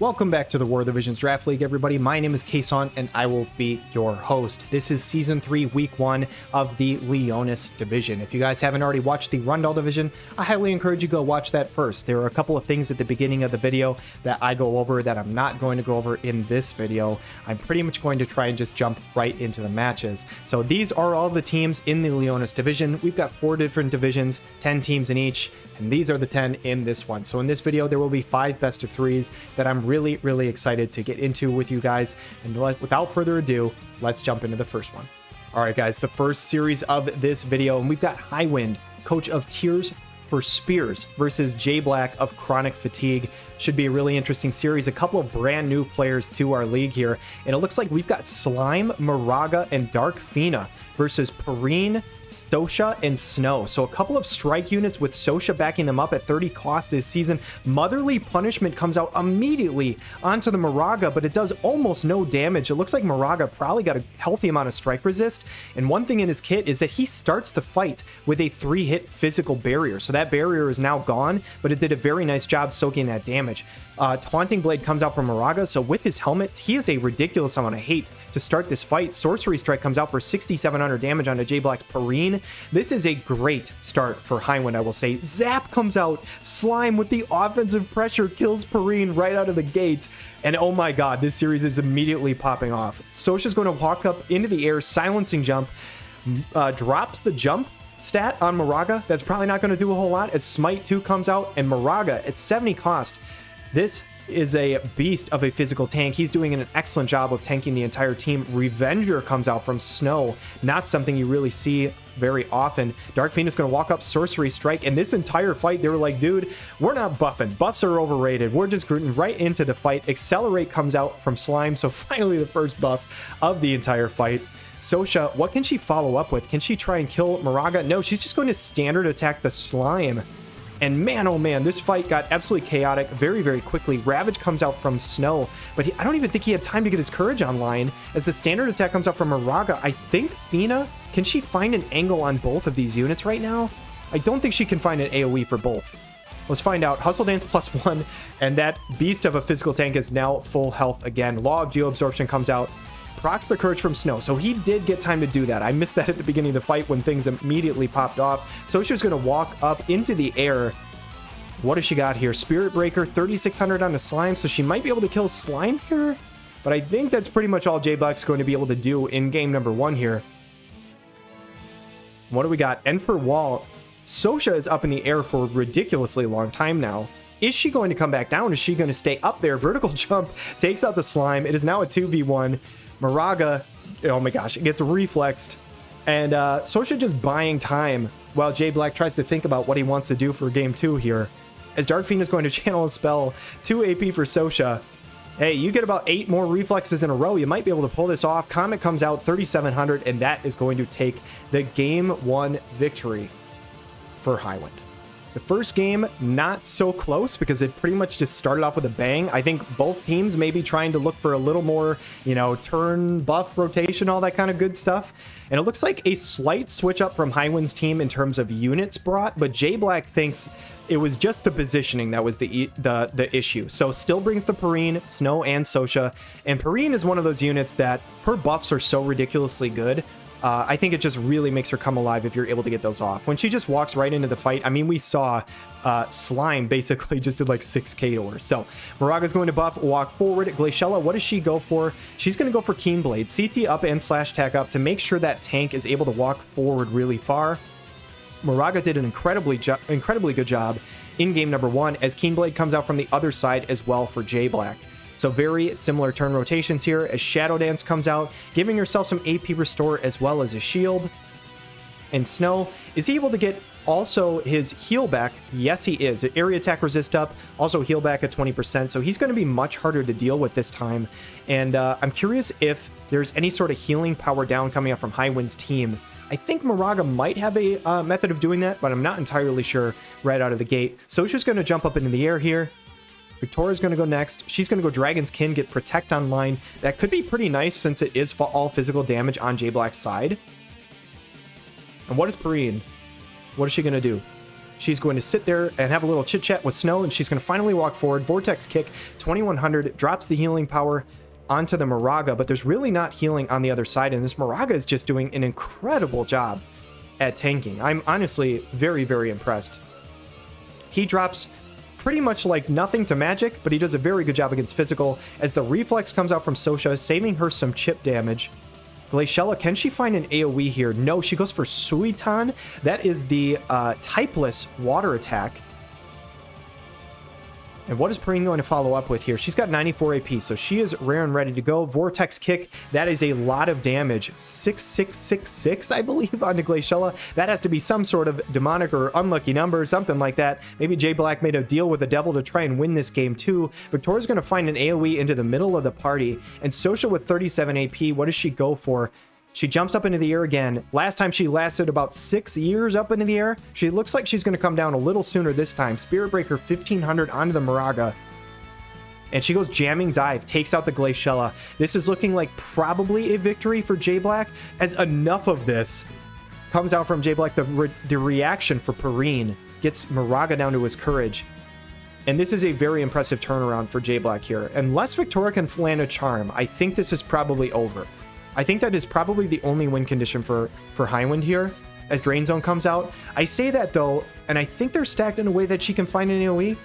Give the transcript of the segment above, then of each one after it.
Welcome back to the War of the Visions Draft League, everybody. My name is Kason, and I will be your host. This is Season 3, Week 1 of the Leonis Division. If you guys haven't already watched the Rundle Division, I highly encourage you to go watch that first. There are a couple of things at the beginning of the video that I go over that I'm not going to go over in this video. I'm pretty much going to try and just jump right into the matches. So these are all the teams in the Leonis Division. We've got 4 different divisions, 10 teams in each, and these are the 10 in this one. So in this video, there will be 5 best of 3s that I'm really excited to get into with you guys. And without further ado, let's jump into the first one. All right, guys, the first series of this video, and we've got Highwind, coach of Tears for Spears, versus J Black of Chronic Fatigue. Should be a really interesting series. A couple of brand new players to our league here. And it looks like we've got Slime, Muraga, and Dark Fina versus Perrine, Sosha, and Snow. So a couple of strike units with Sosha backing them up at 30 cost this season. Motherly Punishment comes out immediately onto the Muraga, but it does almost no damage. It looks like Muraga probably got a healthy amount of strike resist. And one thing in his kit is that he starts the fight with a 3-hit physical barrier. So that barrier is now gone, but it did a very nice job soaking that damage. Taunting Blade comes out from Muraga, so with his helmet, he has a ridiculous amount of hate to start this fight. Sorcery Strike comes out for 6,700 damage onto J Black Perrine. This is a great start for Highwind, I will say. Zap comes out. Slime with the offensive pressure kills Perrine right out of the gate. And oh my god, this series is immediately popping off. Sosha's going to walk up into the air, silencing jump, drops the jump stat on Muraga. That's probably not going to do a whole lot as Smite 2 comes out, and Muraga at 70 cost. This is a beast of a physical tank. He's doing an excellent job of tanking the entire team. Revenger comes out from Snow. Not something you really see very often. Dark Fiend is going to walk up Sorcery Strike, and this entire fight, they were like, dude, we're not buffing. Buffs are overrated. We're just rooting right into the fight. Accelerate comes out from Slime, so finally the first buff of the entire fight. Sosha, what can she follow up with? Can she try and kill Muraga? No, she's just going to standard attack the Slime. And man, oh man, this fight got absolutely chaotic very quickly. Ravage comes out from Snow, but I don't even think he had time to get his Courage online as the standard attack comes out from Muraga. I think Fina, can she find an angle on both of these units right now? I don't think she can find an AoE for both. Let's find out. Hustle Dance +1, and that beast of a physical tank is now full health again. Law of Geoabsorption comes out. Procs the Courage from Snow, so he did get time to do that. I missed that at the beginning of the fight when things immediately popped off. Sosha's going to walk up into the air. What does she got here? Spirit Breaker, 3,600 on the Slime, so she might be able to kill Slime here, but I think that's pretty much all J Black's going to be able to do in game number 1 here. What do we got? Enfer Wall. Sosha is up in the air for a ridiculously long time now. Is she going to come back down? Is she going to stay up there? Vertical Jump takes out the Slime. It is now a 2v1. Muraga, oh my gosh, it gets reflexed. And Sosha just buying time while J Black tries to think about what he wants to do for game 2 here. As Dark Fiend is going to channel a spell, 2 AP for Sosha. Hey, you get about 8 more reflexes in a row. You might be able to pull this off. Comet comes out 3,700, and that is going to take the game 1 victory for Highwind. The first game, not so close because it pretty much just started off with a bang. I think both teams may be trying to look for a little more, you know, turn, buff, rotation, all that kind of good stuff. And it looks like a slight switch up from Highwind's team in terms of units brought, but J Black thinks it was just the positioning that was the issue. So still brings the Perrine, Snow, and Sosha. And Perrine is one of those units that her buffs are so ridiculously good. I think it just really makes her come alive if you're able to get those off. When she just walks right into the fight, I mean, we saw Slime basically just did like 6k to her. So Muraga's going to buff, walk forward. Glaciella, what does she go for? She's going to go for Keen Blade, CT up and slash tack up to make sure that tank is able to walk forward really far. Muraga did an incredibly good job in game number 1 as Keen Blade comes out from the other side as well for J Black. So very similar turn rotations here as Shadow Dance comes out, giving herself some AP restore as well as a shield. And Snow, is he able to get also his heal back? Yes, he is. Area attack resist up, also heal back at 20%. So he's going to be much harder to deal with this time. And I'm curious if there's any sort of healing power down coming up from Highwind's team. I think Muraga might have a method of doing that, but I'm not entirely sure right out of the gate. Sosha's going to jump up into the air here. Victoria's going to go next. She's going to go Dragon's Kin, get Protect online. That could be pretty nice since it is all physical damage on J Black's side. And what is Perrine? What is she going to do? She's going to sit there and have a little chit chat with Snow, and she's going to finally walk forward. Vortex Kick, 2100, drops the healing power onto the Muraga, but there's really not healing on the other side, and this Muraga is just doing an incredible job at tanking. I'm honestly very, very impressed. He drops pretty much like nothing to magic, but he does a very good job against physical as the reflex comes out from Sosha, saving her some chip damage. Glaciella, can she find an AoE here? No, she goes for Suiton. That is the typeless water attack. And what is Perrine going to follow up with here? She's got 94 AP, so she is rare and ready to go. Vortex Kick, that is a lot of damage. 6666, I believe, onto Glaciella. That has to be some sort of demonic or unlucky number, something like that. Maybe J Black made a deal with the devil to try and win this game too. Victoria's going to find an AoE into the middle of the party. And Sosha with 37 AP, what does she go for? She jumps up into the air again. Last time she lasted about 6 years up into the air. She looks like she's going to come down a little sooner this time. Spirit Breaker 1500 onto the Muraga. And she goes jamming dive, takes out the Glaciella. This is looking like probably a victory for J Black, as enough of this comes out from J Black. The reaction for Perrine gets Muraga down to his courage. And this is a very impressive turnaround for J Black here. Unless Victoria can land a charm, I think this is probably over. I think that is probably the only win condition for Highwind here, as Drain Zone comes out. I say that, though, and I think they're stacked in a way that she can find an AoE.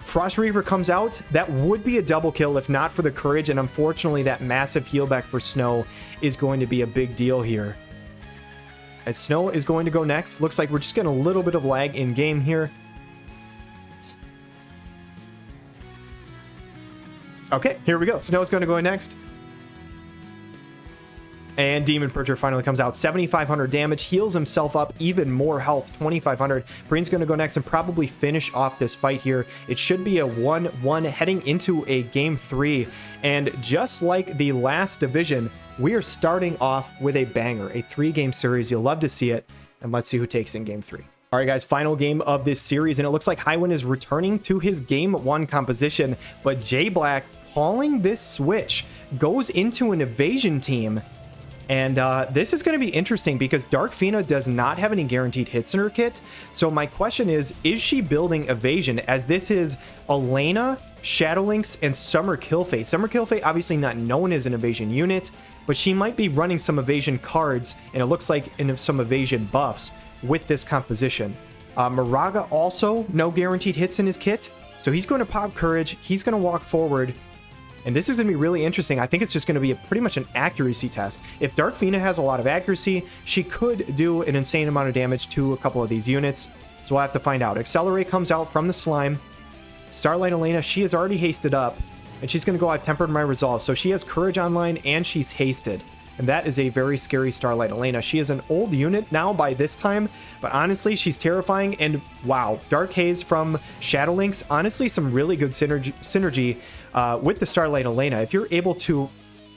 Frost Reaver comes out. That would be a double kill if not for the courage, and unfortunately, that massive heal back for Snow is going to be a big deal here. As Snow is going to go next, looks like we're just getting a little bit of lag in game here. Okay, here we go. Snow is going to go next. And Demon Purger finally comes out. 7,500 damage. Heals himself up. Even more health. 2,500. Perrine's going to go next and probably finish off this fight here. It should be a 1-1 heading into a game 3. And just like the last division, we are starting off with a banger. A 3-game series. You'll love to see it. And let's see who takes in game 3. All right, guys, final game of this series. And it looks like Highwind is returning to his game 1 composition. But J Black, calling this switch, goes into an evasion team. And this is going to be interesting because Dark Fina does not have any guaranteed hits in her kit. So my question is she building evasion, as this is Elena, Shadowlynx, and Summer Killfae. Summer Killfae obviously not known as an evasion unit, but she might be running some evasion cards, and it looks like in some evasion buffs with this composition. Muraga also no guaranteed hits in his kit. So he's going to pop Courage. He's going to walk forward. And this is going to be really interesting. I think it's just going to be pretty much an accuracy test. If Dark Fina has a lot of accuracy, she could do an insane amount of damage to a couple of these units. So we'll have to find out. Accelerate comes out from the slime. Starlight Elena, she is already hasted up. And she's going to go, I've tempered my resolve. So she has Courage online and she's hasted. And that is a very scary Starlight Elena. She is an old unit now by this time, but honestly, she's terrifying. And wow, Dark Haze from Shadowlynx, honestly, some really good synergy with the Starlight Elena. If you're able to,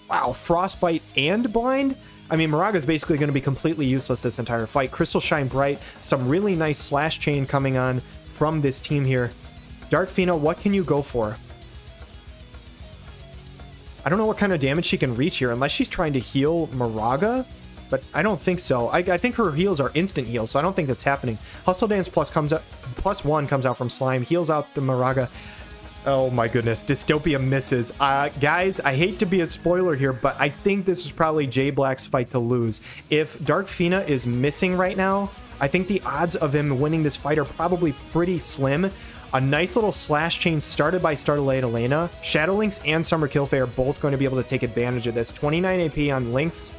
wow, Frostbite and Blind, I mean, Muraga is basically going to be completely useless this entire fight. Crystal Shine Bright, some really nice slash chain coming on from this team here. Dark Fina, what can you go for? I don't know what kind of damage she can reach here, unless she's trying to heal Muraga, but I don't think so. I think her heals are instant heals, so I don't think that's happening. Hustle Dance +1 comes out from Slime, heals out the Muraga. Oh my goodness, Dystopia misses. Guys, I hate to be a spoiler here, but I think this is probably J Black's fight to lose. If Dark Fina is missing right now, I think the odds of him winning this fight are probably pretty slim. A nice little slash chain started by Starlight Elena. Shadowlynx and Summer Killfae are both going to be able to take advantage of this. 29 AP on Lynx.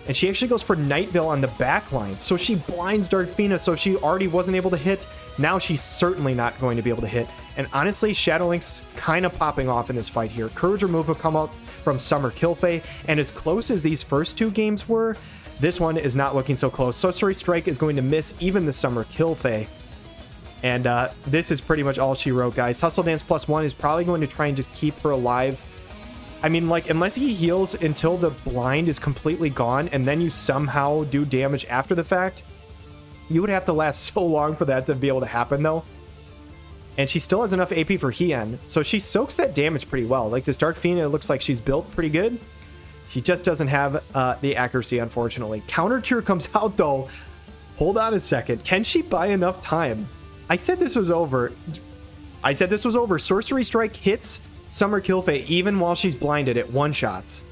And she actually goes for Night Veil on the back line. So she blinds Dark Fina, so she already wasn't able to hit. Now she's certainly not going to be able to hit. And honestly, Shadowlynx kind of popping off in this fight here. Courage Remove will come out from Summer Killfae. And as close as these first 2 games were, this one is not looking so close. Sorcery Strike is going to miss even the Summer Killfae. And this is pretty much all she wrote, guys. Hustle Dance +1 is probably going to try and just keep her alive. I mean, like, unless he heals until the blind is completely gone and then you somehow do damage after the fact, you would have to last so long for that to be able to happen, though. And she still has enough AP for Hien, so she soaks that damage pretty well. Like, this Dark Fiend, it looks like she's built pretty good. She just doesn't have the accuracy, unfortunately. Counter Cure comes out, though. Hold on a second. Can she buy enough time? I said this was over. Sorcery Strike hits Summer Killfay even while she's blinded at one-shots.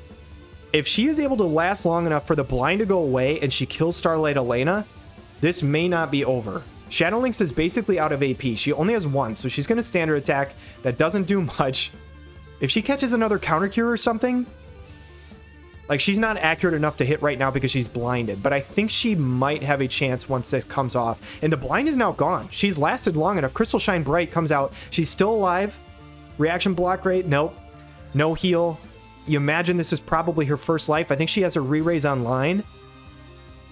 If she is able to last long enough for the blind to go away and she kills Starlight Elena, this may not be over. Shadow Lynx is basically out of AP. She only has one, so she's going to standard attack. That doesn't do much. If she catches another counter cure or something, like, she's not accurate enough to hit right now because she's blinded, but I think she might have a chance once it comes off. And the blind is now gone. She's lasted long enough. Crystal Shine Bright comes out. She's still alive. Reaction block rate, nope. No heal. You imagine this is probably her first life. I think she has a re-raise online.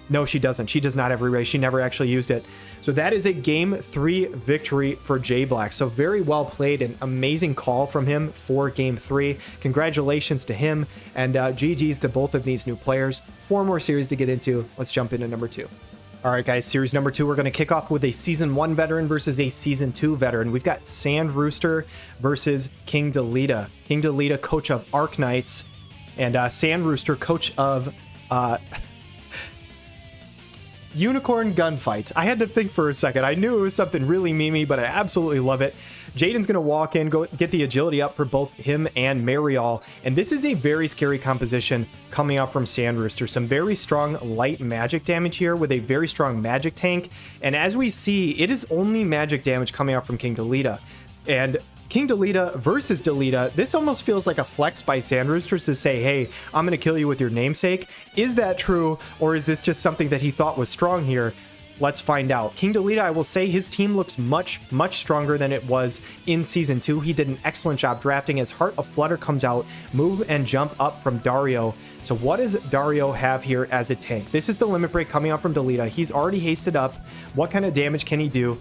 No, she doesn't. She does not have re-raise. She never actually used it. So that is a game 3 victory for J Black. So very well played. An amazing call from him for game 3. Congratulations to him, and GG's to both of these new players. 4 more series to get into. Let's jump into number 2. All right, guys, series number 2, we're going to kick off with a Season 1 veteran versus a Season 2 veteran. We've got Sand Rooster versus King Delita. King Delita, coach of Arc Knights, and Sand Rooster, coach of Unicorn Gunfight. I had to think for a second. I knew it was something really memey, but I absolutely love it. Jaden's going to walk in, go get the agility up for both him and Mariol. And this is a very scary composition coming out from Sand Rooster. Some very strong light magic damage here with a very strong magic tank. And as we see, it is only magic damage coming out from King Delita. And King Delita versus Delita, this almost feels like a flex by Sand Roosters to say, hey, I'm going to kill you with your namesake. Is that true, or is this just something that he thought was strong here? Let's find out. King Delita, I will say his team looks much stronger than it was in Season 2. He did an excellent job drafting as Heart of Flutter comes out, move and jump up from Dario. So what does Dario have here as a tank? This is the limit break coming out from Delita. He's already hasted up. What kind of damage can he do?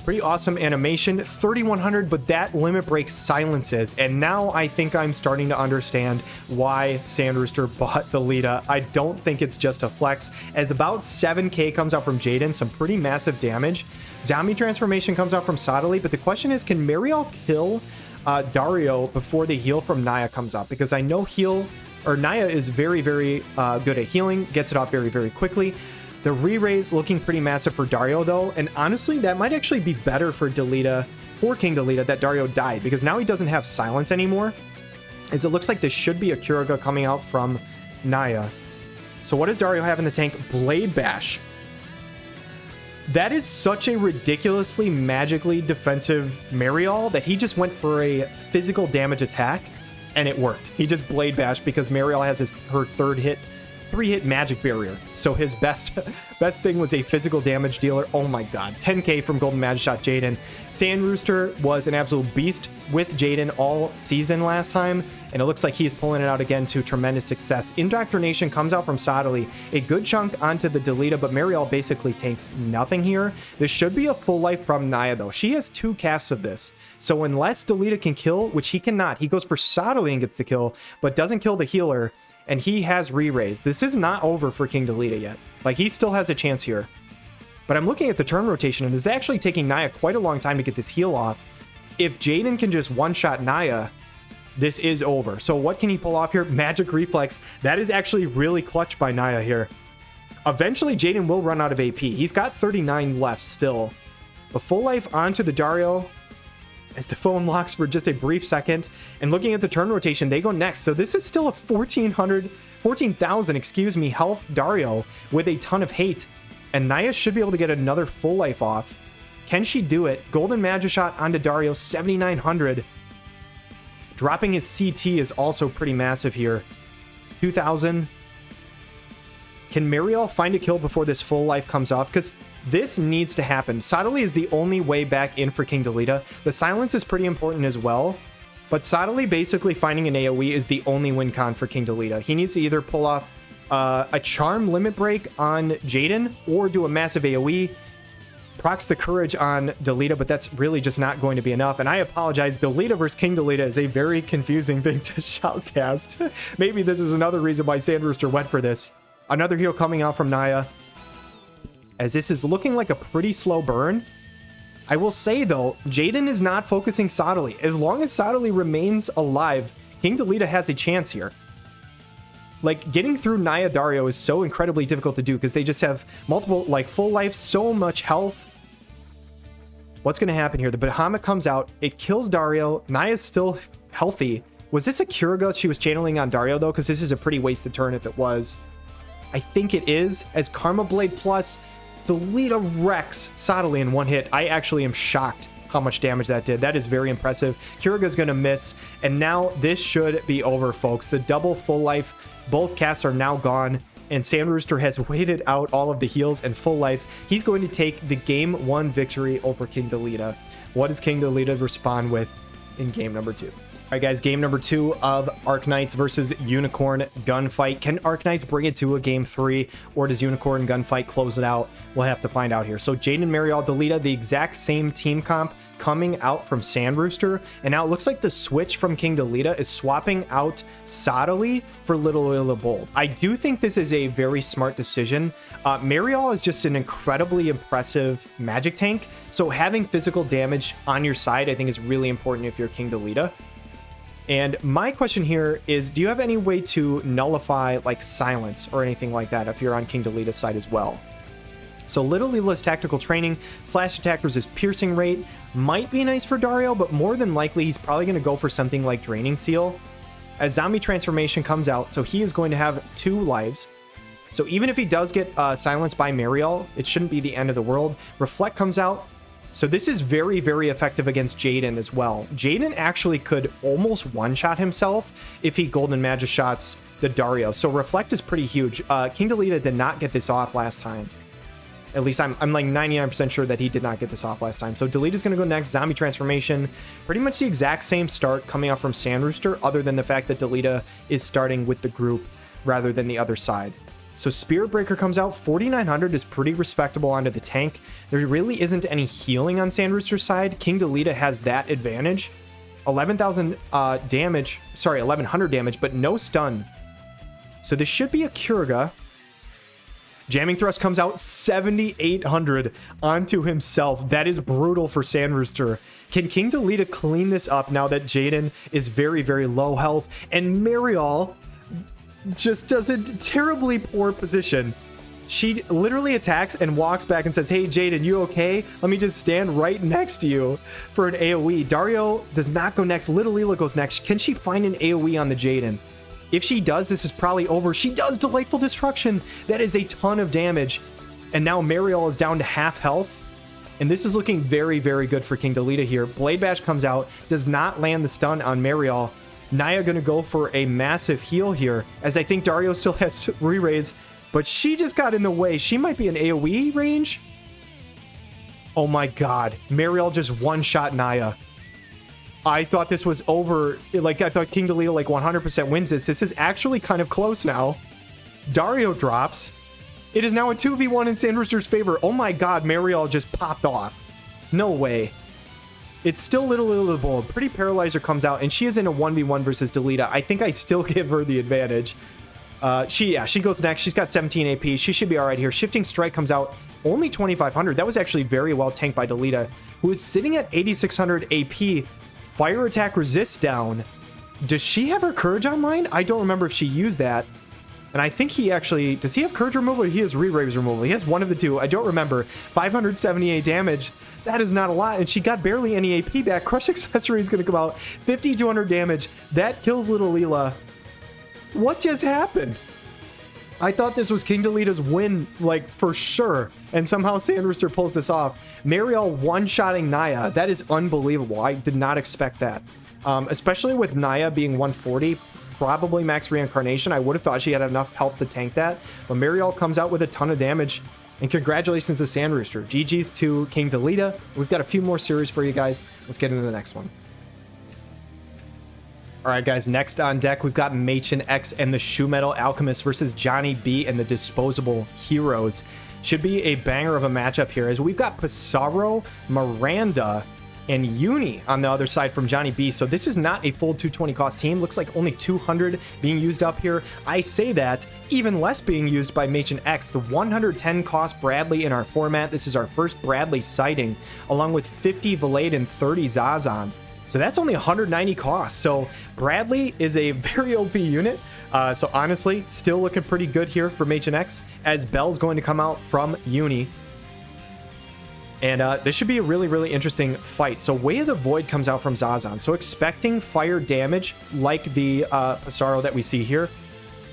Pretty awesome animation, 3100, but that limit break silences. And now I think I'm starting to understand why Sand Rooster bought Delita. I don't think it's just a flex, as about 7k comes out from Jaden, some pretty massive damage. Zombie transformation comes out from Sodali, but the question is, can Mariol kill Dario before the heal from Naya comes up? Because I know Naya is very good at healing, gets it off very quickly. The re-raise looking pretty massive for Dario, though, and honestly, that might actually be better for Delita, for King Delita, that Dario died, because now he doesn't have silence anymore, as it looks like this should be a Curaga coming out from Naya. So what does Dario have in the tank? Blade Bash. That is such a ridiculously magically defensive Mariol that he just went for a physical damage attack, and it worked. He just Blade Bash because Mariol has her 3-hit magic barrier. So his best thing was a physical damage dealer. Oh my god, 10k from Golden Magic Shot Jaden. Sand Rooster was an absolute beast with Jaden all season last time, and it looks like he's pulling it out again to tremendous success. Indoctrination comes out from Sodali, a good chunk onto the Delita, but Mariol basically tanks nothing here. This should be a full life from Naya, though. She has 2 casts of this, so unless Delita can kill, which he cannot, he goes for Sodali and gets the kill, but doesn't kill the healer, and he has re-raise. This is not over for King Delita yet. Like, he still has a chance here. But I'm looking at the turn rotation, and it's actually taking Naya quite a long time to get this heal off. If Jaden can just one-shot Naya, this is over. So what can he pull off here? Magic Reflex. That is actually really clutch by Naya here. Eventually, Jaden will run out of AP. He's got 39 left still. The full life onto the Dario as the phone locks for just a brief second. And looking at the turn rotation, they go next. So this is still a 14,000, excuse me, health Dario with a ton of hate. And Naya should be able to get another full life off. Can she do it? Golden Magic Shot onto Dario, 7,900. Dropping his CT is also pretty massive here. 2,000. Can Mariol find a kill before this full life comes off? Because this needs to happen. Sodali is the only way back in for King Delita. The silence is pretty important as well. But Sodali basically finding an AoE is the only win con for King Delita. He needs to either pull off a charm limit break on Jaden or do a massive AoE. Procs the courage on Delita, but that's really just not going to be enough. And I apologize, Delita versus King Delita is a very confusing thing to shoutcast. Maybe this is another reason why Sand Rooster went for this. Another heal coming out from Naya, as this is looking like a pretty slow burn. I will say, though, Jaden is not focusing Sodali. As long as Sodali remains alive, King Delita has a chance here. Like, getting through Naya Dario is so incredibly difficult to do because they just have multiple, like, full life, so much health. What's going to happen here? The Bahamut comes out. It kills Dario. Naya's still healthy. Was this a Kiriga she was channeling on Dario, though? Because this is a pretty wasted turn if it was. I think it is, as Karma Blade plus Delita wrecks Sadali in one hit. I actually am shocked how much damage that did. That is very impressive. Kiriga's going to miss, and now this should be over, folks. The double full life, both casts are now gone, and Sandrooster has waited out all of the heals and full lives. He's going to take the game 1 victory over King Delita. What does King Delita respond with in game number 2? All right, guys, game number 2 of Arknights versus Unicorn Gunfight. Can Arknights bring it to a game 3, or does Unicorn Gunfight close it out? We'll have to find out here. So Jaden, Mariel, Delita, the exact same team comp coming out from Sandrooster, and now it looks like the switch from King Delita is swapping out Sadali for Little Lila Bold. I do think this is a very smart decision. Mariel is just an incredibly impressive magic tank, so having physical damage on your side I think is really important if you're King Delita. And my question here is, do you have any way to nullify like silence or anything like that if you're on King Delita's side as well? So Little Lila's tactical training, slash attack resist piercing rate might be nice for Dario, but more than likely he's probably going to go for something like Draining Seal. As Zombie Transformation comes out, so he is going to have 2 lives. So even if he does get silenced by Mariel, it shouldn't be the end of the world. Reflect comes out. So this is very, very effective against Jaden as well. Jaden actually could almost one-shot himself if he Golden Magus shots the Dario. So Reflect is pretty huge. King Delita did not get this off last time. At least I'm like 99% sure that he did not get this off last time. So Delita's going to go next. Zombie Transformation. Pretty much the exact same start coming out from Sandrooster, other than the fact that Delita is starting with the group rather than the other side. So Spirit Breaker comes out. 4,900 is pretty respectable onto the tank. There really isn't any healing on Sandrooster's side. King Delita has that advantage. 11,000 damage. Sorry, 1,100 damage, but no stun. So this should be a Kiriga. Jamming Thrust comes out. 7,800 onto himself. That is brutal for Sandrooster. Can King Delita clean this up now that Jaden is very, very low health? And Mariel just does a terribly poor position. She literally attacks and walks back and says, "Hey, Jaden, you okay? Let me just stand right next to you for an AoE." Dario does not go next. Little Lila goes next. Can she find an AoE on the Jaden? If she does, this is probably over. She does Delightful Destruction. That is a ton of damage. And now Mariel is down to half health. And this is looking very, very good for King Delita here. Blade Bash comes out, does not land the stun on Mariel. Naya going to go for a massive heal here, as I think Dario still has re-raise, but she just got in the way. She might be in AoE range. Oh my god. Mariel just one-shot Naya. I thought this was over. Like, I thought King Delita like 100% wins this. This is actually kind of close now. Dario drops. It is now a 2v1 in Sandrooster's favor. Oh my god, Mariel just popped off. No way. It's still Little Lila Bold. Pretty Paralyzer comes out, and she is in a 1v1 versus Delita. I think I still give her the advantage. She goes next. She's got 17 AP. She should be all right here. Shifting Strike comes out. Only 2,500. That was actually very well tanked by Delita, who is sitting at 8,600 AP. Fire Attack Resist down. Does she have her Courage online? I don't remember if she used that. And I think he actually... Does he have Courage removal or he has Re-Raise removal? He has one of the two. I don't remember. 578 damage. That is not a lot. And she got barely any AP back. Crush Accessory is going to come out. 5,200 damage. That kills Little Lila. What just happened? I thought this was King Delita's win, like, for sure. And somehow Sandrooster pulls this off. Mariel one-shotting Naya. That is unbelievable. I did not expect that. Especially with Naya being 140, probably max reincarnation. I would have thought she had enough health to tank that. But Mariel comes out with a ton of damage. And congratulations to Sandrooster. GG's to King Delita. We've got a few more series for you guys. Let's get into the next one. All right, guys, next on deck, we've got Machen X and the Shoe Metal Alchemist versus Johnny B and the Disposable Heroes. Should be a banger of a matchup here, as we've got Pissarro, Miranda, and Uni on the other side from Johnny B. So this is not a full 220 cost team. Looks like only 200 being used up here. I say that, even less being used by Machen X, the 110 cost Bradley in our format. This is our first Bradley sighting, along with 50 Valade and 30 Zazan. So that's only 190 cost. So Bradley is a very OP unit. So honestly, still looking pretty good here for H&X, as Bell's going to come out from Uni. And this should be a really, really interesting fight. So Way of the Void comes out from Zazan. So expecting fire damage like the Pissarro that we see here.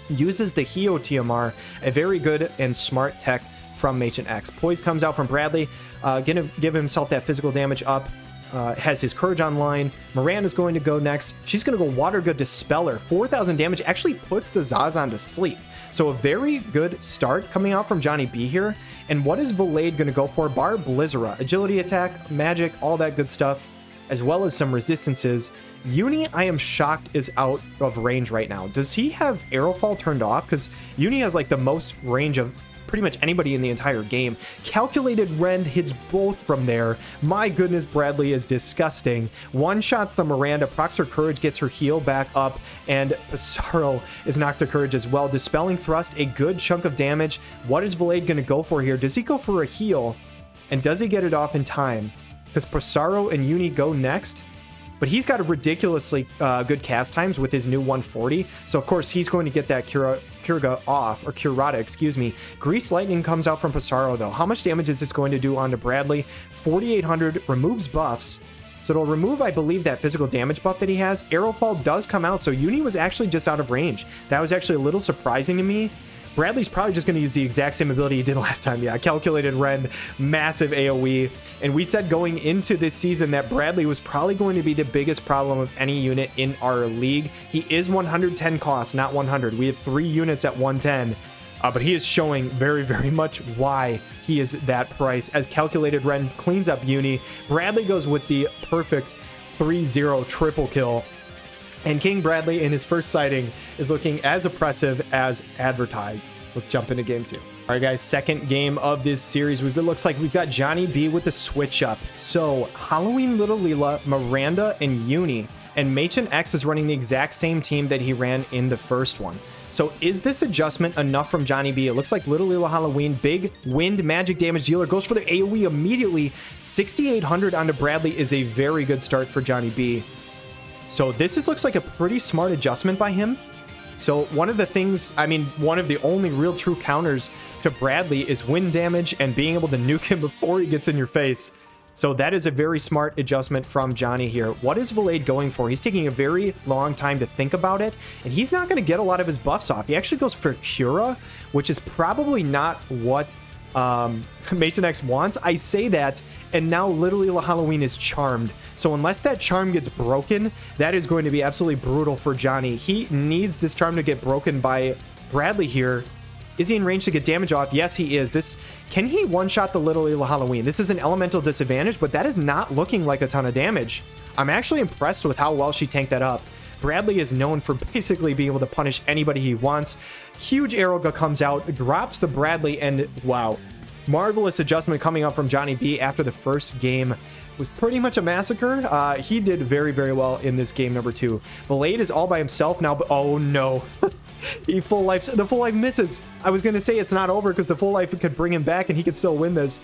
Uses the Hio TMR, a very good and smart tech from H&X. Poise comes out from Bradley, gonna give himself that physical damage up. Has his Courage online. Miranda's going to go next. She's going to go Water Good Dispeller. 4,000 damage actually puts the Zazan to sleep. So a very good start coming out from Johnny B here. And what is Valade going to go for? Bar Blizzara. Agility attack, magic, all that good stuff, as well as some resistances. Uni, I am shocked, is out of range right now. Does he have Arrowfall turned off? Because Uni has like the most range of pretty much anybody in the entire game. Calculated Rend hits both from there. My goodness, Bradley is disgusting. One-shots the Miranda, procs her Courage, gets her heal back up, and Pissarro is knocked to Courage as well. Dispelling Thrust, a good chunk of damage. What is Valade going to go for here? Does he go for a heal? And does he get it off in time? Because Pissarro and Uni go next. But he's got a ridiculously good cast times with his new 140. So, of course, he's going to get that Kurga off, or Kurata, excuse me. Grease Lightning comes out from Pissarro, though. How much damage is this going to do onto Bradley? 4,800, removes buffs. So it'll remove, I believe, that physical damage buff that he has. Arrowfall does come out, so Uni was actually just out of range. That was actually a little surprising to me. Bradley's probably just going to use the exact same ability he did last time. Yeah, Calculated Rend, massive AoE. And we said going into this season that Bradley was probably going to be the biggest problem of any unit in our league. He is 110 cost, not 100. We have 3 units at 110. But he is showing very, very much why he is that price. As Calculated Rend cleans up Uni, Bradley goes with the perfect 3-0 triple kill. And King Bradley in his first sighting is looking as oppressive as advertised. Let's jump into game 2. All right, guys, second game of this series. It looks like we've got Johnny B with the switch up. So Halloween Little Leela, Miranda, and Uni. And H&X is running the exact same team that he ran in the first one. So is this adjustment enough from Johnny B? It looks like Little Leela Halloween, big wind magic damage dealer, goes for the AoE immediately. 6,800 onto Bradley is a very good start for Johnny B. So this looks like a pretty smart adjustment by him. So one of the things, I mean, one of the only real true counters to Bradley is wind damage and being able to nuke him before he gets in your face. So that is a very smart adjustment from Johnny here. What is Valade going for? He's taking a very long time to think about it, and he's not going to get a lot of his buffs off. He actually goes for Cura, which is probably not what H&X wants. I say that, and now literally Halloween is charmed. So unless that charm gets broken, that is going to be absolutely brutal for Johnny. He needs this charm to get broken by Bradley here. Is he in range to get damage off? Yes, he is. Can he one-shot the Little Leela Halloween? This is an elemental disadvantage, but that is not looking like a ton of damage. I'm actually impressed with how well she tanked that up. Bradley is known for basically being able to punish anybody he wants. Huge Aeroga comes out, drops the Bradley, and wow. Marvelous adjustment coming up from Johnny B after the first game. Was pretty much a massacre. He did very, very well in this game number 2. Valade is all by himself now, but oh no. The full life misses. I was going to say it's not over because the full life could bring him back and he could still win this,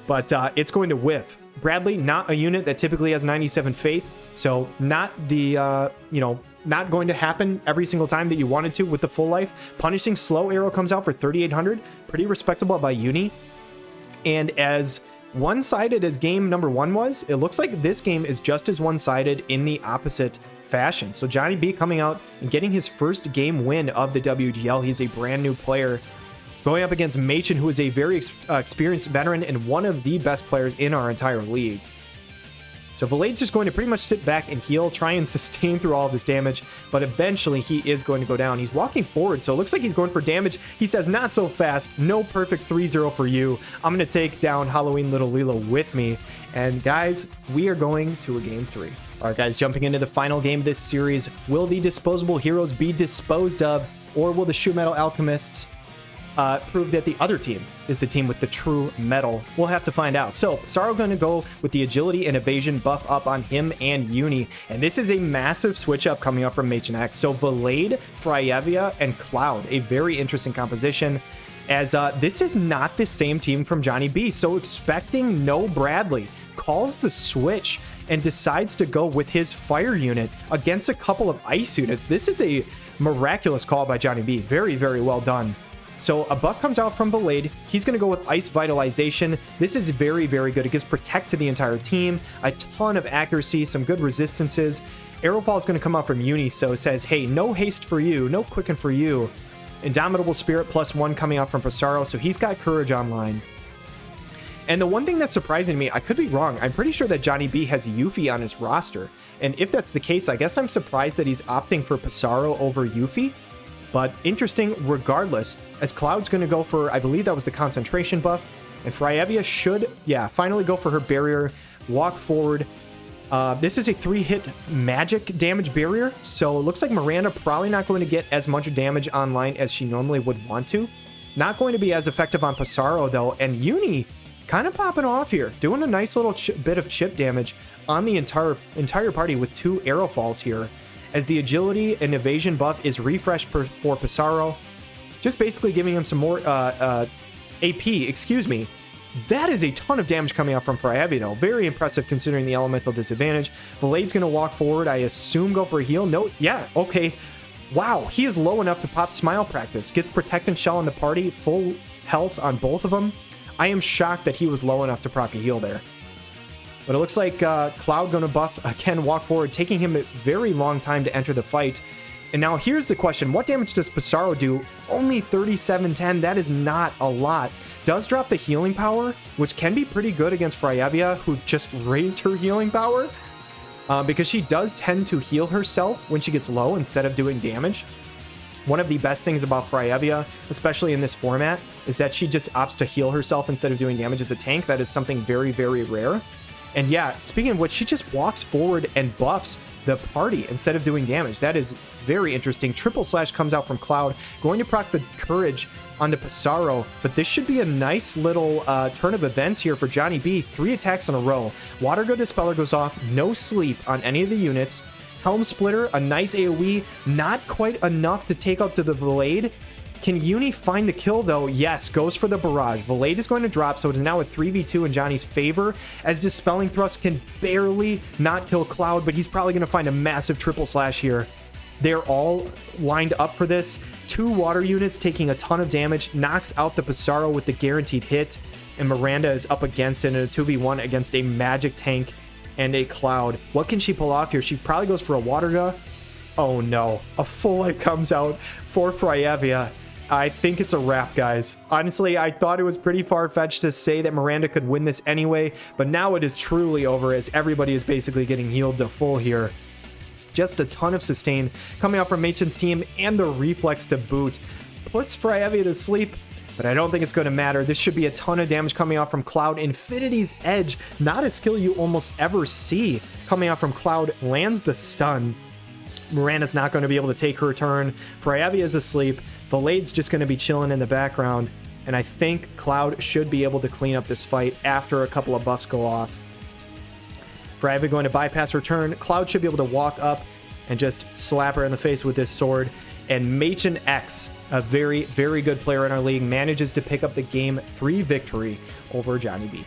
but it's going to whiff. Bradley, not a unit that typically has 97 faith, so not the, not going to happen every single time that you wanted to with the full life. Punishing Slow Arrow comes out for 3,800. Pretty respectable by Uni. And as one-sided as game number 1 was, it looks like this game is just as one-sided in the opposite fashion. So Johnny B coming out and getting his first game win of the WDL. He's a brand new player going up against Machen, who is a very experienced veteran and one of the best players in our entire league. So Valade's just going to pretty much sit back and heal, try and sustain through all of this damage, but eventually he is going to go down. He's walking forward, so it looks like he's going for damage. He says, not so fast, no perfect 3-0 for you. I'm going to take down Halloween Little Leela with me. And guys, we are going to a game 3. All right, guys, jumping into the final game of this series, will the disposable heroes be disposed of, or will the Shoe Metal Alchemists prove that the other team is the team with the true metal? We'll have to find out. So Pissarro going to go with the agility and evasion buff up on him and Uni, and this is a massive switch up coming up from H&X. So Valade, Fryevia, and Cloud, a very interesting composition, as this is not the same team from Johnny B. So expecting no Bradley, calls the switch and decides to go with his fire unit against a couple of ice units. This is a miraculous call by Johnny B. Very, very well done. So a buff comes out from Valade. He's going to go with Ice Vitalization. This is very, very good. It gives Protect to the entire team, a ton of accuracy, some good resistances. Arrowfall is going to come out from Uni, so it says, hey, no haste for you, no quicken for you. Indomitable Spirit +1 coming out from Pissarro, so he's got Courage online. And the one thing that's surprising to me, I could be wrong, I'm pretty sure that Johnny B has Yuffie on his roster. And if that's the case, I guess I'm surprised that he's opting for Pissarro over Yuffie. But interesting regardless, as Cloud's going to go for, I believe that was the concentration buff. And Fryevia should, finally go for her barrier, walk forward. This is a 3-hit magic damage barrier, so it looks like Miranda probably not going to get as much damage online as she normally would want to. Not going to be as effective on Pissarro, though, and Uni kind of popping off here, doing a nice little bit of chip damage on the entire party with 2 arrow falls here, as the agility and evasion buff is refreshed for Pissarro, just basically giving him some more AP, excuse me. That is a ton of damage coming out from Fryevia, though. Very impressive considering the elemental disadvantage. Valade's going to walk forward, I assume go for a heal. No, yeah, okay. Wow, he is low enough to pop Smile Practice. Gets Protect and Shell in the party, full health on both of them. I am shocked that he was low enough to proc a heal there. But it looks like Cloud going to buff, again, walk forward, taking him a very long time to enter the fight. And now here's the question. What damage does Pissarro do? Only 3710. That is not a lot. Does drop the healing power, which can be pretty good against Fryevia, who just raised her healing power. Because she does tend to heal herself when she gets low instead of doing damage. One of the best things about Fryevia, especially in this format, is that she just opts to heal herself instead of doing damage as a tank. That is something very, very rare. And yeah, speaking of which, she just walks forward and buffs the party instead of doing damage. That is very interesting. Triple Slash comes out from Cloud, going to proc the Courage onto Pissarro, but this should be a nice little turn of events here for Johnny B. 3 attacks in a row. Water Go Dispeller goes off, no sleep on any of the units. Helm Splitter, a nice AoE, not quite enough to take out to the Valade. Can Uni find the kill, though? Yes, goes for the Barrage. Valade is going to drop, so it is now a 3v2 in Johnny's favor, as Dispelling Thrust can barely not kill Cloud, but he's probably going to find a massive Triple Slash here. They're all lined up for this. 2 water units taking a ton of damage, knocks out the Pissarro with the guaranteed hit, and Miranda is up against it in a 2v1 against a magic tank and a Cloud. What can she pull off here? She probably goes for a Water Gun. Oh no, a full light comes out for Fryevia. I think it's a wrap, guys. Honestly, I thought it was pretty far-fetched to say that Miranda could win this anyway, but now it is truly over as everybody is basically getting healed to full here. Just a ton of sustain coming out from Machen's team, and the reflex to boot puts Fryevia to sleep, but I don't think it's going to matter. This should be a ton of damage coming out from Cloud. Infinity's Edge, not a skill you almost ever see coming out from Cloud, lands the stun. Miranda's not going to be able to take her turn. Fryevia is asleep. Valade's just going to be chilling in the background. And I think Cloud should be able to clean up this fight after a couple of buffs go off. Fryevia going to bypass her turn. Cloud should be able to walk up and just slap her in the face with this sword. And Machen X, a very, very good player in our league, manages to pick up the Game 3 victory over Johnny B.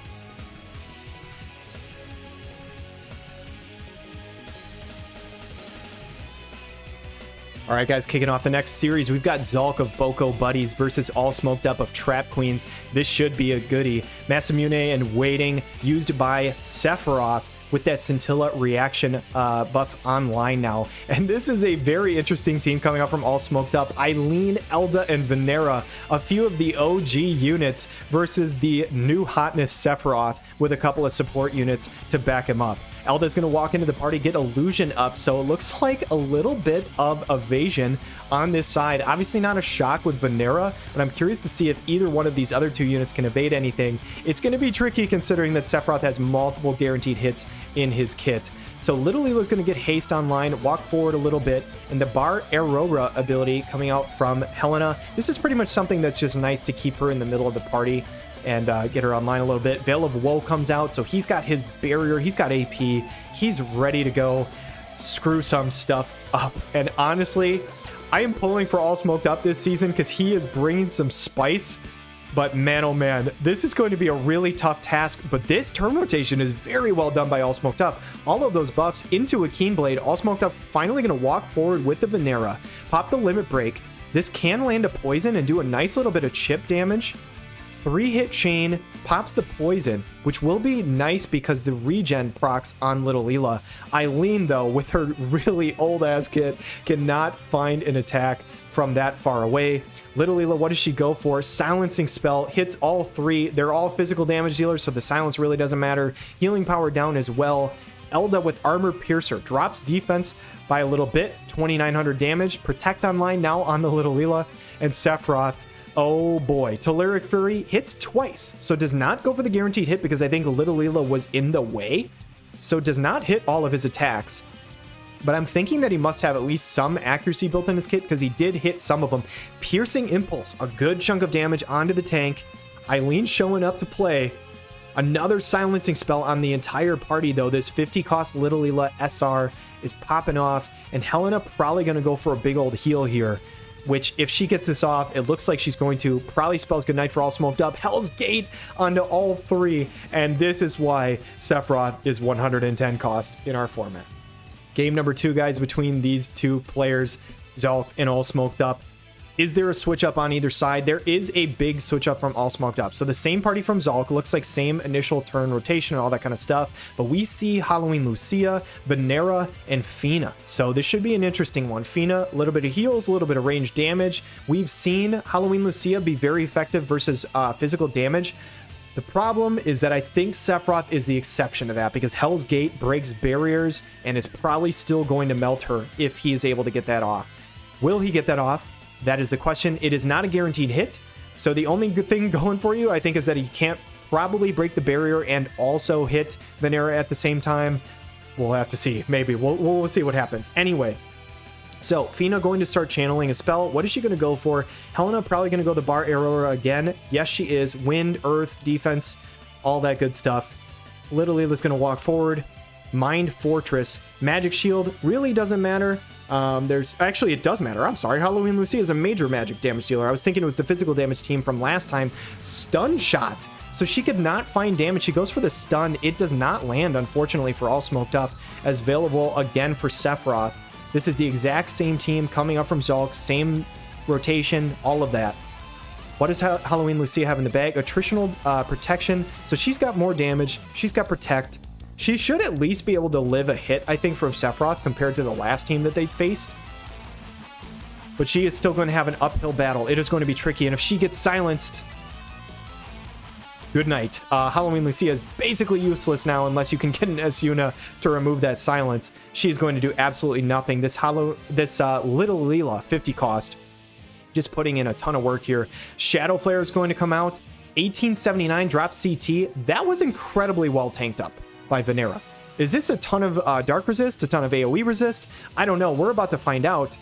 All right, guys, kicking off the next series, we've got Zulk of Boko Buddies versus All Smoked Up of Trap Queens. This should be a goodie. Masamune and Waiting used by Sephiroth with that Scintilla reaction buff online now. And this is a very interesting team coming out from All Smoked Up. Eileen, Elda, and Venera, a few of the OG units versus the new hotness Sephiroth with a couple of support units to back him up. Elda's going to walk into the party, get Illusion up, so it looks like a little bit of evasion on this side. Obviously not a shock with Venera, but I'm curious to see if either one of these other 2 units can evade anything. It's going to be tricky considering that Sephiroth has multiple guaranteed hits in his kit. So Little Lila's going to get haste online, walk forward a little bit, and the Bar Aurora ability coming out from Helena. This is pretty much something that's just nice to keep her in the middle of the party and get her online a little bit. Veil of Woe comes out, so he's got his barrier, he's got AP, he's ready to go screw some stuff up. And honestly, I am pulling for All Smoked Up this season because he is bringing some spice But man, oh man, this is going to be a really tough task. But this turn rotation is very well done by All Smoked Up. All of those buffs into a Keen Blade. All Smoked Up finally going to walk forward with the Venera. Pop the Limit Break. This can land a poison and do a nice little bit of chip damage. 3-hit chain, pops the poison, which will be nice because the regen procs on Little Leela. Eileen, though, with her really old-ass kit, cannot find an attack from that far away. Little Leela, what does she go for? Silencing spell, hits all 3. They're all physical damage dealers, so the silence really doesn't matter. Healing power down as well. Elda with Armor Piercer drops defense by a little bit, 2,900 damage. Protect Online now on the Little Leela. And Sephiroth, oh boy, Telluric Fury hits twice, so does not go for the guaranteed hit because I think Little Leela was in the way, so does not hit all of his attacks. But I'm thinking that he must have at least some accuracy built in his kit because he did hit some of them. Piercing Impulse, a good chunk of damage onto the tank. Eileen showing up to play. Another silencing spell on the entire party, though. This 50 cost Little Leela SR is popping off, and Helena probably going to go for a big old heal here, which if she gets this off, it looks like she's going to. Probably spells Goodnight for All Smoked Up. Hell's Gate onto all 3, and this is why Sephiroth is 110 cost in our format. Game number 2, guys, between these two players, Zulk and All Smoked Up. Is there a switch up on either side? There is a big switch up from All Smoked Up. So the same party from Zulk, looks like same initial turn rotation and all that kind of stuff. But we see Halloween Lucia, Venera, and Fina. So this should be an interesting one. Fina, a little bit of heals, a little bit of range damage. We've seen Halloween Lucia be very effective versus physical damage. The problem is that I think Sephiroth is the exception to that because Hell's Gate breaks barriers and is probably still going to melt her if he is able to get that off. Will he get that off? That is the question. It is not a guaranteed hit, so the only good thing going for you, I think, is that he can't probably break the barrier and also hit Venera at the same time. We'll have to see. Maybe. We'll see what happens. Anyway, so Fina going to start channeling a spell. What is she going to go for? Helena probably going to go the Bar Arrow again. Yes, she is. Wind, Earth, Defense, all that good stuff. Little Leela's going to walk forward. Mind Fortress. Magic Shield really doesn't matter. Actually, it does matter. I'm sorry. Halloween Lucia is a major magic damage dealer. I was thinking it was the physical damage team from last time. Stun Shot. So she could not find damage. She goes for the stun. It does not land, unfortunately, for All Smoked Up, as available again for Sephiroth. This is the exact same team coming up from Zulk, same rotation, all of that. What does Halloween Lucia have in the bag? Attritional protection. So she's got more damage. She's got protect. She should at least be able to live a hit, I think, from Sephiroth compared to the last team that they faced. But she is still going to have an uphill battle. It is going to be tricky. And if she gets silenced, good night. Halloween Lucia is basically useless now unless you can get an Esuna to remove that silence. She is going to do absolutely nothing. This Little Leela, 50 cost, just putting in a ton of work here. Shadow Flare is going to come out. 1879 drop CT. That was incredibly well tanked up by Venera. Is this a ton of Dark Resist, a ton of AoE Resist? I don't know. We're about to find out.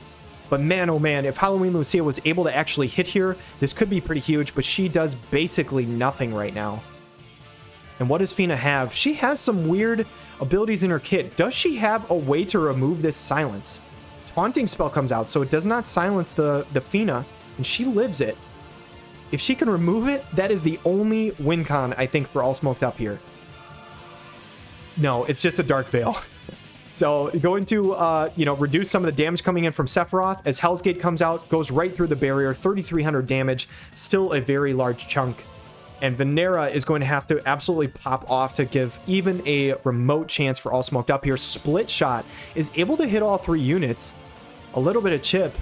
But man, oh man, if Halloween Lucia was able to actually hit here, this could be pretty huge, but she does basically nothing right now. And what does Fina have? She has some weird abilities in her kit. Does she have a way to remove this silence? Taunting spell comes out, so it does not silence the Fina, and she lives it. If she can remove it, that is the only win con, I think, for All Smoked Up here. No, it's just a Dark Veil. So going to, reduce some of the damage coming in from Sephiroth as Hell's Gate comes out, goes right through the barrier, 3,300 damage, still a very large chunk. And Venera is going to have to absolutely pop off to give even a remote chance for All Smoked Up here. Split Shot is able to hit all 3 units. A little bit of chip,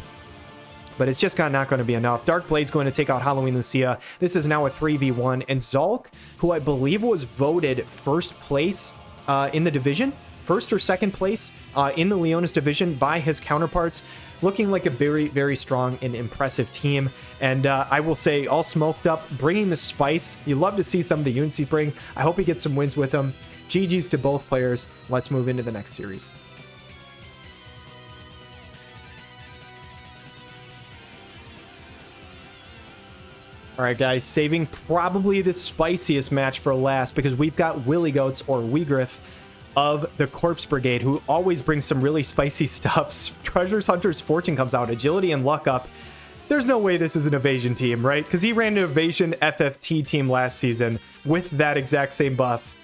but it's just not going to be enough. Dark Blade's going to take out Halloween Lucia. This is now a 3v1. And Zulk, who I believe was voted first place in the division, first or second place in the Leonis division by his counterparts, looking like a very, very strong and impressive team. And I will say, All Smoked Up, bringing the spice. You love to see some of the units he brings. I hope he gets some wins with them. GG's to both players. Let's move into the next series. All right, guys, saving probably the spiciest match for last because we've got Willy Goats or Weegriff of the Corpse Brigade, who always brings some really spicy stuff. Treasures Hunter's Fortune comes out, agility and luck up. There's no way this is an evasion team, right? Because he ran an evasion FFT team last season with that exact same buff.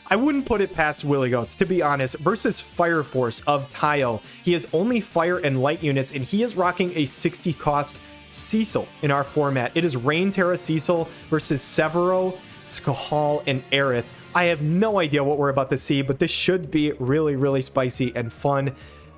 I wouldn't put it past Willy Goats, to be honest. Versus Fire Force of Tayo, he has only fire and light units, and he is rocking a 60 cost Cecil in our format. It is Rain Terra Cecil versus Severo, Skahal, and Aerith. I have no idea what we're about to see, but this should be really, really spicy and fun.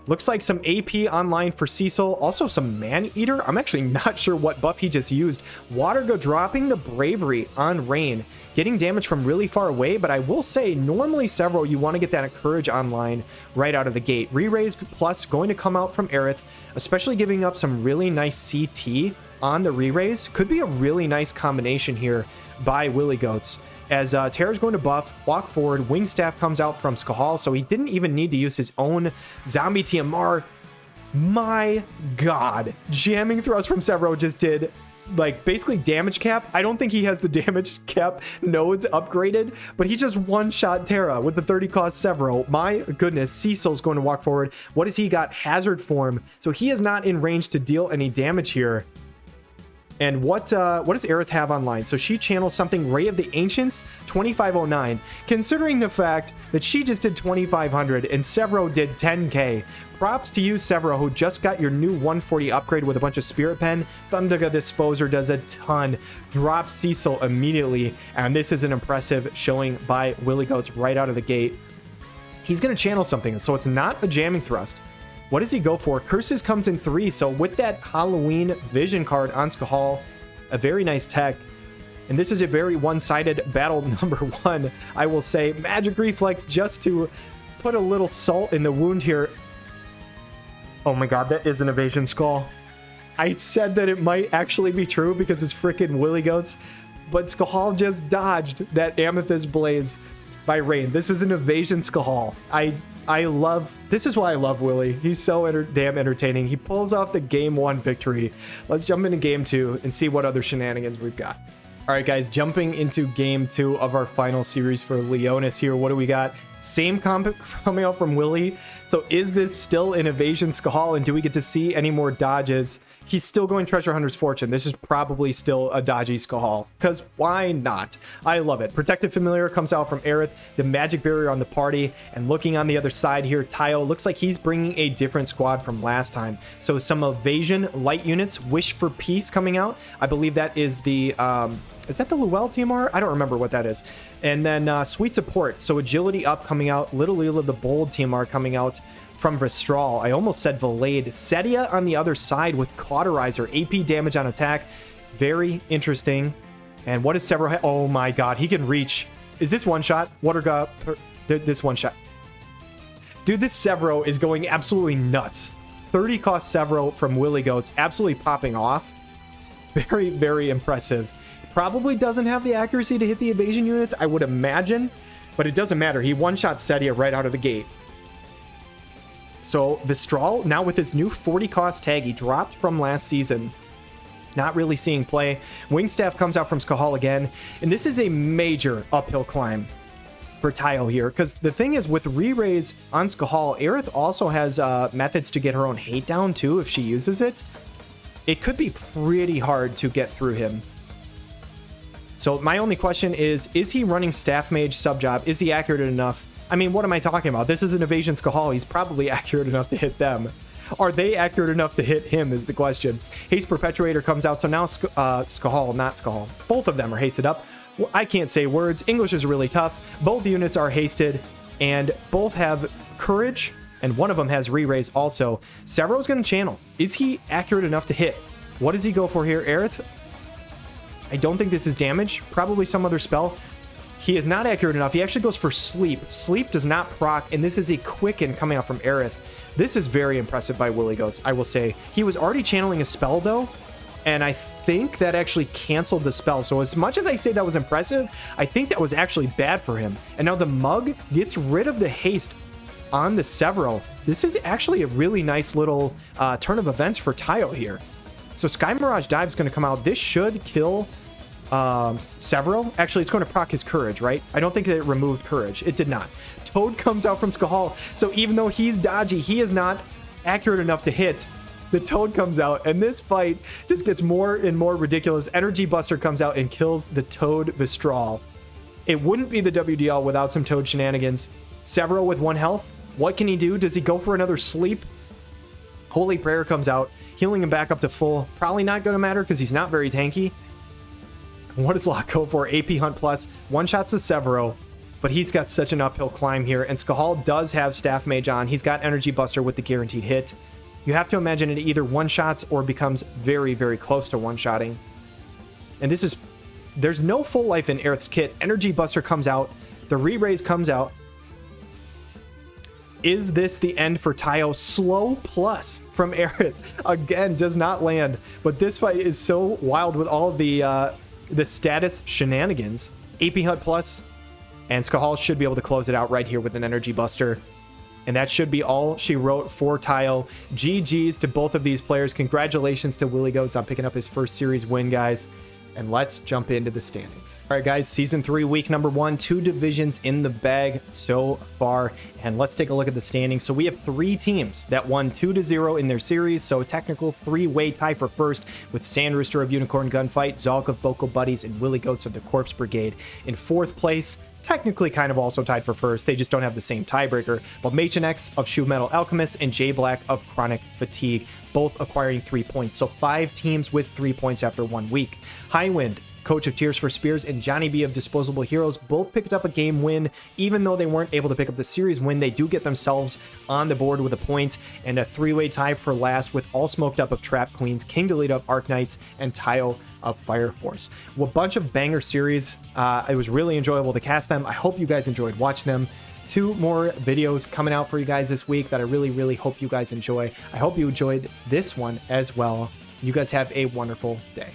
Looks like some AP online for Cecil, also some Man-Eater. I'm actually not sure what buff he just used. Watergo dropping the Bravery on Rain, getting damage from really far away, but I will say, normally several, you want to get that Courage online right out of the gate. Re-Raise Plus going to come out from Aerith, especially giving up some really nice CT on the Re-Raise. Could be a really nice combination here by Willy Goats. As Terra's going to buff, walk forward, Wingstaff comes out from Skahal, so he didn't even need to use his own Zombie TMR. My god. Jamming Thrust from Severo just did, like, basically damage cap. I don't think he has the damage cap nodes upgraded, but he just one-shot Terra with the 30 cost Severo. My goodness, Cecil's going to walk forward. What has he got? Hazard Form. So he is not in range to deal any damage here. And what does Aerith have online? So she channels something, Ray of the Ancients, 2509. Considering the fact that she just did 2500 and Severo did 10k. Props to you, Severo, who just got your new 140 upgrade with a bunch of Spirit Pen. Thundaga Disposer does a ton. Drops Cecil immediately. And this is an impressive showing by Willy Goats right out of the gate. He's going to channel something, so it's not a jamming thrust. What does he go for? Curses comes in 3, so with that Halloween Vision card on Skahal, a very nice tech. And this is a very one-sided battle number 1, I will say. Magic Reflex just to put a little salt in the wound here. Oh my god, that is an evasion skull. I said that it might actually be true because it's freaking Willy Goats, but Skahal just dodged that Amethyst Blaze by Rain. This is an evasion Skahal. I love, this is why I love Willy. He's so damn entertaining. He pulls off the game 1 victory. Let's jump into game 2 and see what other shenanigans we've got. All right, guys, jumping into game 2 of our final series for Leonis here. What do we got? Same comp coming out from Willy. So is this still an evasion Skahal, and do we get to see any more dodges? He's still going Treasure Hunter's Fortune. This is probably still a dodgy Skahal, because why not? I love it. Protective Familiar comes out from Aerith, the Magic Barrier on the party, and looking on the other side here, Tayo looks like he's bringing a different squad from last time. So some evasion light units, Wish for Peace coming out. I believe that is the, is that the Luell TMR? I don't remember what that is. And then Sweet Support, so Agility Up coming out, Little Leela the Bold TMR coming out from Vistral. I almost said Valade. Setia on the other side with Cauterizer, AP damage on attack. Very interesting. And what is Severo? Oh my god, he can reach. Is this one shot? Water this one shot. Dude, this Severo is going absolutely nuts. 30 cost Severo from Willy Goats, absolutely popping off. Very, very impressive. Probably doesn't have the accuracy to hit the evasion units, I would imagine, but it doesn't matter. He one-shot Setia right out of the gate. So Vistral, now with his new 40 cost tag, he dropped from last season. Not really seeing play. Wingstaff comes out from Skahal again, and this is a major uphill climb for Tayo here, because the thing is, with Re-Raise on Skahal, Aerith also has methods to get her own hate down too if she uses it. It could be pretty hard to get through him. So my only question is he running Staff Mage sub-job? Is he accurate enough? I mean, what am I talking about? This is an evasion Skahal. He's probably accurate enough to hit them. Are they accurate enough to hit him is the question. Haste Perpetuator comes out. So now Skahal, not Skahal. Both of them are hasted up. Well, I can't say words. English is really tough. Both units are hasted, and both have Courage, and one of them has Re-Raise also. Severo's going to channel. Is he accurate enough to hit? What does he go for here? Aerith? I don't think this is damage. Probably some other spell. He is not accurate enough. He actually goes for Sleep. Sleep does not proc, and this is a Quicken coming out from Aerith. This is very impressive by Willy Goats, I will say. He was already channeling a spell, though, and I think that actually canceled the spell. So as much as I say that was impressive, I think that was actually bad for him. And now the Mug gets rid of the haste on the Severo. This is actually a really nice little turn of events for Tayo here. So Sky Mirage Dive is going to come out. This should kill Severo. Actually, it's going to proc his Courage, right? I don't think that it removed Courage. It did not. Toad comes out from Skahal. So even though he's dodgy, he is not accurate enough to hit. The Toad comes out, and this fight just gets more and more ridiculous. Energy Buster comes out and kills the Toad Vistral. It wouldn't be the WDL without some Toad shenanigans. Severo with 1 health. What can he do? Does he go for another sleep? Holy Prayer comes out, healing him back up to full. Probably not going to matter because he's not very tanky. What does Locke go for? AP Hunt Plus. One-shots the Severo, but he's got such an uphill climb here. And Skahal does have Staff Mage on. He's got Energy Buster with the guaranteed hit. You have to imagine it either one-shots or becomes very, very close to one-shotting. And this is... There's no full life in Aerith's kit. Energy Buster comes out. The Re-Raise comes out. Is this the end for Tayo? Slow plus from Aerith. Again, does not land. But this fight is so wild with all of the status shenanigans. AP Hunt Plus. And Skahal should be able to close it out right here with an Energy Buster. And that should be all she wrote for Tayo. GG's to both of these players. Congratulations to Willy Goats on picking up his first series win, guys. And let's jump into the standings. All right, guys, Season 3, Week number 1. 2 divisions in the bag so far. And let's take a look at the standings. So we have 3 teams that won 2-0 in their series. So a technical 3-way tie for first with Sand Rooster of Unicorn Gunfight, Zalk of Boko Buddies, and Willy Goats of the Corpse Brigade. In 4th place, technically kind of also tied for first. They just don't have the same tiebreaker. But Machen X of Shoe Metal Alchemist and J Black of Chronic Fatigue, both acquiring 3 points. So 5 teams with 3 points after 1 week. Highwind, Coach of Tears for Spears, and Johnny B of Disposable Heroes both picked up a game win. Even though they weren't able to pick up the series win, they do get themselves on the board with a point, and a 3-way tie for last with All Smoked Up of Trap Queens, King Delete of Arc Knights, and Tayo of Fire Force. Well, a bunch of banger series. It was really enjoyable to cast them. I hope you guys enjoyed watching them. 2 more videos coming out for you guys this week that I really, really hope you guys enjoy. I hope you enjoyed this one as well. You guys have a wonderful day.